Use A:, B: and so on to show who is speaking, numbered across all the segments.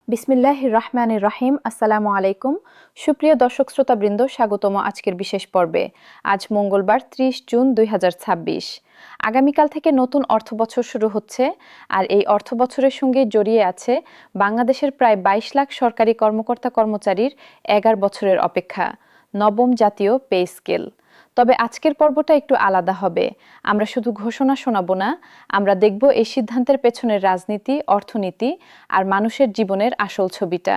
A: বিসমিল্লাহির রহমানির রহিম। আসসালামু আলাইকুম। সুপ্রিয় দর্শক শ্রোতাবৃন্দ, স্বাগতম আজকের বিশেষ পর্বে। আজ মঙ্গলবার 30 জুন 2026। আগামীকাল থেকে নতুন অর্থবছর শুরু হচ্ছে, আর এই অর্থবছরের সঙ্গে জড়িয়ে আছে বাংলাদেশের প্রায় 22 লাখ সরকারি কর্মকর্তা কর্মচারীর 11 বছরের অপেক্ষা, নবম জাতীয় পে স্কেল। তবে আজকের পর্বটা একটু আলাদা হবে। আমরা শুধু ঘোষণা শোনাবো না, আমরা দেখব এই সিদ্ধান্তের পেছনের রাজনীতি, অর্থনীতি আর মানুষের জীবনের আসল ছবিটা।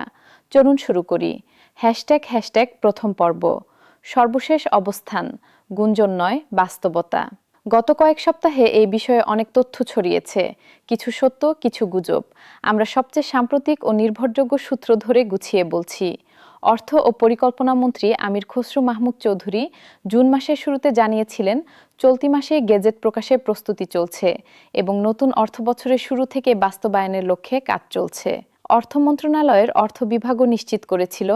A: চলুন শুরু করি। হ্যাশট্যাগ প্রথম পর্ব। সর্বশেষ অবস্থান, গুঞ্জন নয়, বাস্তবতা। গত কয়েক সপ্তাহে এই বিষয়ে অনেক তথ্য ছড়িয়েছে, কিছু সত্য, কিছু গুজব। আমরা সবচেয়ে সাম্প্রতিক ও নির্ভরযোগ্য সূত্র ধরে গুছিয়ে বলছি। অর্থ ও পরিকল্পনা মন্ত্রী আমির খসরু মাহমুদ চৌধুরী জুন মাসের শুরুতে জানিয়েছিলেন, চলতি মাসে গেজেট প্রকাশের প্রস্তুতি চলছে এবং নতুন অর্থবছরের শুরু থেকে বাস্তবায়নের লক্ষ্যে কাজ চলছে। অর্থ মন্ত্রণালয়ের অর্থ বিভাগও নিশ্চিত করেছিল,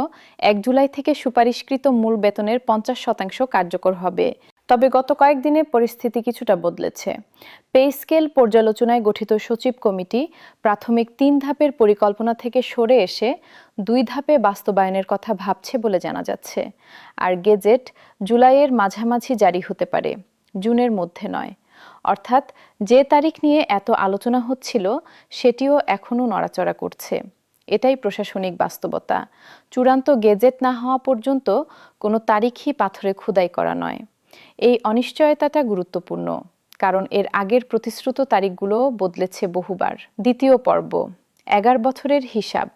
A: 1 জুলাই থেকে সুপারিশকৃত মূল বেতনের 50% কার্যকর হবে। তবে গত কয়েকদিনে পরিস্থিতি কিছুটা বদলেছে। পে স্কেল পর্যালোচনায় গঠিত সচিব কমিটি প্রাথমিক 3 ধাপের পরিকল্পনা থেকে সরে এসে 2 ধাপে বাস্তবায়নের কথা ভাবছে বলে জানা যাচ্ছে। আর গেজেট জুলাইয়ের মাঝামাঝি জারি হতে পারে, জুনের মধ্যে নয়। অর্থাৎ যে তারিখ নিয়ে এত আলোচনা হচ্ছিল সেটিও এখনও নড়াচড়া করছে। এটাই প্রশাসনিক বাস্তবতা। চূড়ান্ত গেজেট না হওয়া পর্যন্ত কোনো তারিখই পাথরে খোদাই করা নয়। এই অনিশ্চয়তাটা গুরুত্বপূর্ণ, কারণ এর আগের প্রতিশ্রুত তারিখগুলো বদলেছে বহুবার। দ্বিতীয় পর্ব, 11 বছরের হিসাব।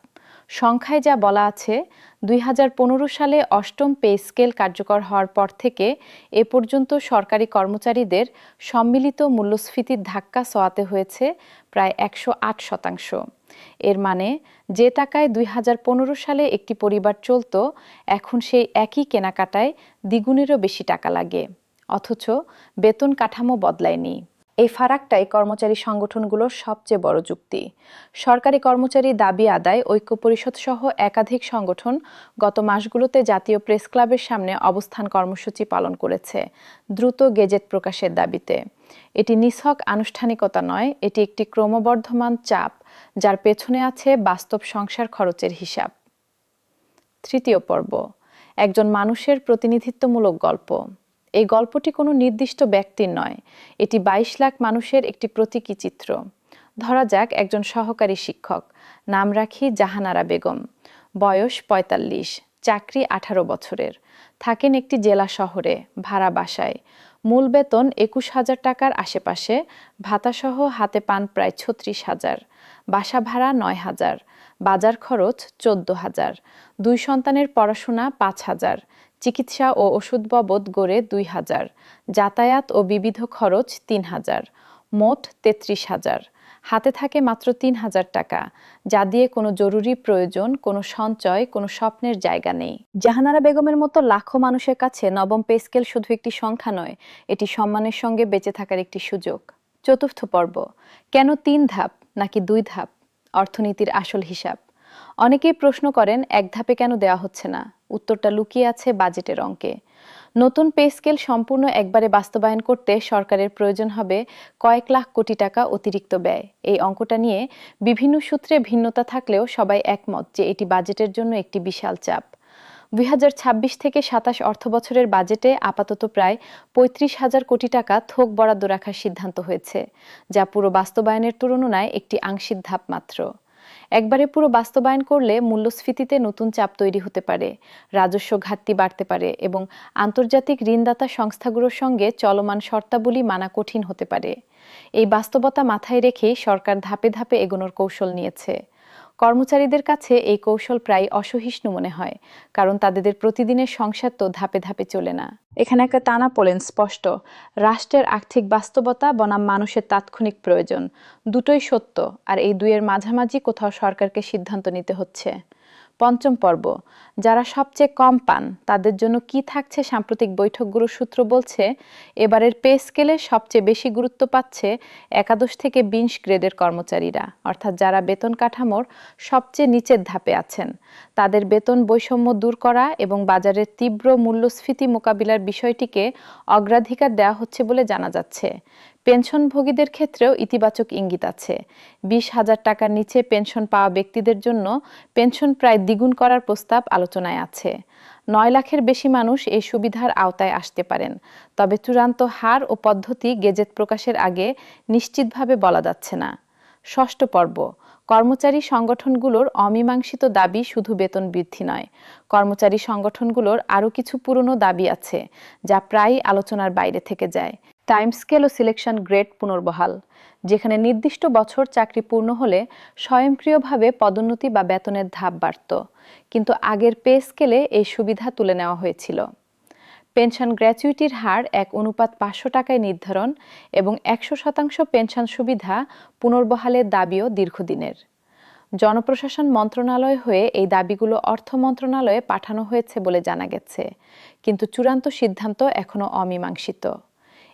A: সংখ্যায় যা বলা আছে, 2015 সালে 8ম পে স্কেল কার্যকর হওয়ার পর থেকে এ পর্যন্ত সরকারি কর্মচারীদের সম্মিলিত মূল্যস্ফীতির ধাক্কা সওয়াতে হয়েছে প্রায় 108%। এর মানে যে টাকায় 2015 সালে একটি পরিবার চলত, এখন সেই একই কেনাকাটায় দ্বিগুণেরও বেশি টাকা লাগে, অথচ বেতন কাঠামো বদলায়নি। এই ফারাকটাই কর্মচারী সংগঠনগুলোর সবচেয়ে বড় যুক্তি। সরকারি কর্মচারী দাবি আদায় ঐক্য পরিষদ সহ একাধিক সংগঠন গত মাসগুলোতে জাতীয় প্রেস ক্লাবের সামনে অবস্থান কর্মসূচি পালন করেছে দ্রুত গেজেট প্রকাশের দাবিতে। এটি নিছক আনুষ্ঠানিকতা নয়, এটি একটি ক্রমবর্ধমান চাপ, যার পেছনে আছে বাস্তব সংসার খরচের হিসাব। তৃতীয় পর্ব, একজন মানুষের প্রতিনিধিত্বমূলক গল্প। এই গল্পটি কোনো নির্দিষ্ট ব্যক্তির নয়, এটি 22 লাখ মানুষের একটি প্রতীকী চিত্র। ধরা যাক একজন সহকারী শিক্ষক, নাম রাখি জাহানারা বেগম, বয়স 45, চাকরি 18 বছরের, থাকেন একটি জেলা শহরে, ভাড়া বাসায়, মূল বেতন 21,000 টাকার আশেপাশে, ভাতাসহ হাতে পান প্রায় 36,000, বাসা ভাড়া 9,000, বাজার খরচ 14,000, 2 সন্তানের পড়াশোনা 5,000, চিকিৎসা ও ওষুধ বাবদ গড়ে 2,000, যাতায়াত ও বিবিধ খরচ 3,000, মোট 33,000। হাতে থাকে মাত্র 3,000 টাকা, যা দিয়ে কোনো জরুরি প্রয়োজন, কোনো সঞ্চয়, কোনো স্বপ্নের জায়গা নেই। জাহানারা বেগমের মতো লাখো মানুষের কাছে নবম পে স্কেল শুধু একটি সংখ্যা নয়, এটি সম্মানের সঙ্গে বেঁচে থাকার একটি সুযোগ। চতুর্থ পর্ব, কেন 3 ধাপ নাকি 2 ধাপ? অর্থনীতির আসল হিসাব। অনেকেই প্রশ্ন করেন, 1 ধাপে কেন দেওয়া হচ্ছে না? উত্তরটা লুকিয়ে আছে বাজেটের অঙ্কে। নতুন পে স্কেল সম্পূর্ণ একবারে বাস্তবায়ন করতে সরকারের প্রয়োজন হবে কয়েক লাখ কোটি টাকা অতিরিক্ত ব্যয়। এই অঙ্কটা নিয়ে বিভিন্ন সূত্রে ভিন্নতা থাকলেও সবাই একমত যে এটি বাজেটের জন্য একটি বিশাল চাপ। 2026 থেকে 27 অর্থবছরের বাজেটে আপাতত প্রায় 35,000 কোটি টাকা থোক বরাদ্দ রাখার সিদ্ধান্ত হয়েছে, যা পুরো বাস্তবায়নের তুলনায় একটি আংশিক ধাপ মাত্র। একবারে পুরো বাস্তবায়ন করলে মূল্যস্ফীতিতে নতুন চাপ তৈরি হতে পারে, রাজস্ব ঘাটতি বাড়তে পারে এবং আন্তর্জাতিক ঋণদাতা সংস্থাগুলোর সঙ্গে চলমান শর্তাবলী মানা কঠিন হতে পারে। এই বাস্তবতা মাথায় রেখেই সরকার ধাপে ধাপে এগোনোর কৌশল নিয়েছে। কর্মচারীদের কাছে এই কৌশল প্রায় অসহিষ্ণু মনে হয়, কারণ তাদের প্রতিদিনের সংসার তো ধাপে ধাপে চলে না। এখানে একটা টানাপোড়েন স্পষ্ট। রাষ্ট্রের আর্থিক বাস্তবতা বনাম মানুষের তাৎক্ষণিক প্রয়োজন, দুটোই সত্য, আর এই দুইয়ের মাঝামাঝি কোথাও সরকারকে সিদ্ধান্ত নিতে হচ্ছে। পঞ্চম পর্ব, যারা সবচেয়ে কম পান তাদের জন্য কি থাকছে? সাম্প্রতিক বৈঠকগুলোর সূত্র বলছে, এবারের পে স্কেলে সবচেয়ে বেশি গুরুত্ব পাচ্ছে 11 থেকে 20 গ্রেডের কর্মচারীরা, অর্থাৎ যারা বেতন কাঠামোর সবচেয়ে নিচের ধাপে আছেন। তাদের বেতন বৈষম্য দূর করা এবং বাজারের তীব্র মূল্যস্ফীতি মোকাবিলার বিষয়টিকে অগ্রাধিকার দেওয়া হচ্ছে বলে জানা যাচ্ছে। পেনশনভোগীদের ক্ষেত্রেও ইতিবাচক ইঙ্গিত আছে। 20,000 টাকার নিচে পেনশন পাওয়া ব্যক্তিদের জন্য পেনশন প্রায় দ্বিগুণ করার প্রস্তাব আলোচনায় আছে। 9 লাখের বেশি মানুষ এই সুবিধার আওতায় আসতে পারেন, তবে চূড়ান্ত হার ও পদ্ধতি গেজেট প্রকাশের আগে নিশ্চিতভাবে বলা যাচ্ছে না। ষষ্ঠ পর্ব, কর্মচারী সংগঠনগুলোর অমীমাংসিত দাবি শুধু বেতন বৃদ্ধি নয়। কর্মচারী সংগঠনগুলোর আরও কিছু পুরনো দাবি আছে, যা প্রায়ই আলোচনার বাইরে থেকে যায়। টাইম স্কেল ও সিলেকশন গ্রেড পুনর্বহাল, যেখানে নির্দিষ্ট বছর চাকরি পূর্ণ হলে স্বয়ংক্রিয়ভাবে পদোন্নতি বা বেতনের ধাপ বাড়ত, কিন্তু আগের পে স্কেলে এই সুবিধা তুলে নেওয়া হয়েছিল। পেনশন গ্র্যাচুইটির হার 1:500 টাকায় নির্ধারণ এবং 100% পেনশন সুবিধা পুনর্বহালের দাবিও দীর্ঘদিনের। জনপ্রশাসন মন্ত্রণালয় হয়ে এই দাবিগুলো অর্থ মন্ত্রণালয়ে পাঠানো হয়েছে বলে জানা গেছে, কিন্তু চূড়ান্ত সিদ্ধান্ত এখনো অমীমাংসিত।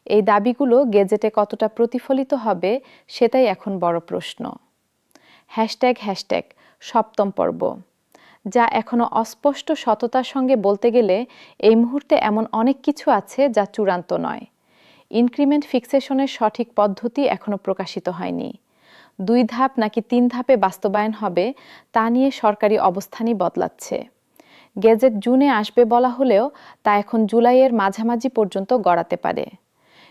A: এই দাবিগুলো গেজেটে কতটা প্রতিফলিত হবে সেটাই এখন বড় প্রশ্ন। ## সপ্তম পর্ব, যা এখনো অস্পষ্ট সততার সঙ্গে বলতে গেলে এই মুহূর্তে এমন অনেক কিছু আছে যা চূড়ান্ত নয়। ইনক্রিমেন্ট ফিক্সেশনের সঠিক পদ্ধতি এখনো প্রকাশিত হয়নি। 2 ধাপ নাকি 3 ধাপে বাস্তবায়ন হবে তা নিয়ে সরকারি অবস্থানই বদলাচ্ছে। গেজেট জুনে আসবে বলা হলেও তা এখন জুলাইয়ের মাঝামাঝি পর্যন্ত গড়াতে পারে।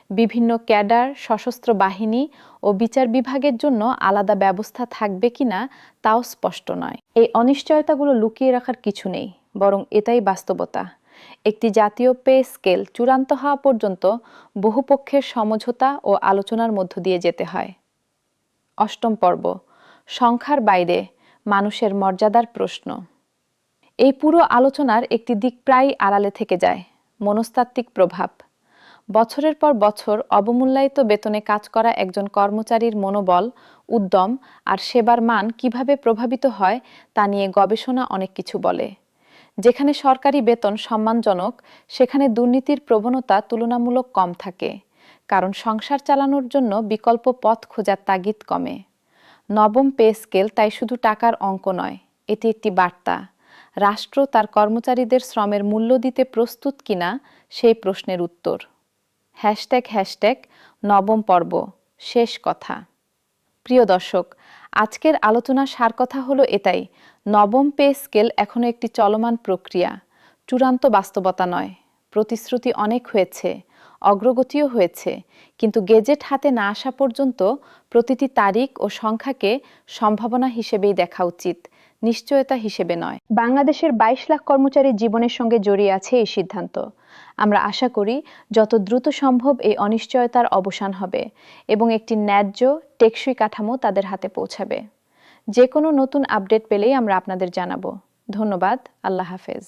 A: বিভিন্ন ক্যাডার, সশস্ত্র বাহিনী ও বিচার বিভাগের জন্য আলাদা ব্যবস্থা থাকবে কিনা তাও স্পষ্ট নয়। এই অনিশ্চয়তাগুলো লুকিয়ে রাখার কিছু নেই, বরং এটাই বাস্তবতা। একটি জাতীয় পে স্কেল চূড়ান্ত হওয়া পর্যন্ত বহুপক্ষের সমঝোতা ও আলোচনার মধ্য দিয়ে যেতে হয়। অষ্টম পর্ব, সংখ্যার বাইরে মানুষের মর্যাদার প্রশ্ন। এই পুরো আলোচনার একটি দিক প্রায়ই আড়ালে থেকে যায়: মনস্তাত্ত্বিক প্রভাব। বছরের পর বছর অবমূল্যায়িত বেতনে কাজ করা একজন কর্মচারীর মনোবল, উদ্যম আর সেবার মান কিভাবে প্রভাবিত হয় তা নিয়ে গবেষণা অনেক কিছু বলে। যেখানে সরকারি বেতন সম্মানজনক, সেখানে দুর্নীতির প্রবণতা তুলনামূলক কম থাকে, কারণ সংসার চালানোর জন্য বিকল্প পথ খোঁজার তাগিদ কমে। নবম পে স্কেল তাই শুধু টাকার অঙ্ক নয়, এটি একটি বার্তা। রাষ্ট্র তার কর্মচারীদের শ্রমের মূল্য দিতে প্রস্তুত কিনা সেই প্রশ্নের উত্তর। ## নবম পর্ব, শেষ কথা। প্রিয় দর্শক, আজকের আলোচনার সার কথা হলো এটাই: নবম পে স্কেল এখনো একটি চলমান প্রক্রিয়া, চূড়ান্ত বাস্তবতা নয়। প্রতিশ্রুতি অনেক হয়েছে, অগ্রগতিও হয়েছে, কিন্তু গেজেট হাতে না আসা পর্যন্ত প্রতিটি তারিখ ও সংখ্যাকে সম্ভাবনা হিসেবেই দেখা উচিত, নিশ্চয়তা হিসেবে নয়। বাংলাদেশের 22 লাখ কর্মচারীর জীবনের সঙ্গে জড়িয়ে আছে এই সিদ্ধান্ত। আমরা আশা করি যত দ্রুত সম্ভব এই অনিশ্চয়তার অবসান হবে এবং একটি ন্যায্য, টেকসই কাঠামো তাদের হাতে পৌঁছাবে। যে কোনো নতুন আপডেট পেলেই আমরা আপনাদের জানাবো। ধন্যবাদ। আল্লাহ হাফেজ।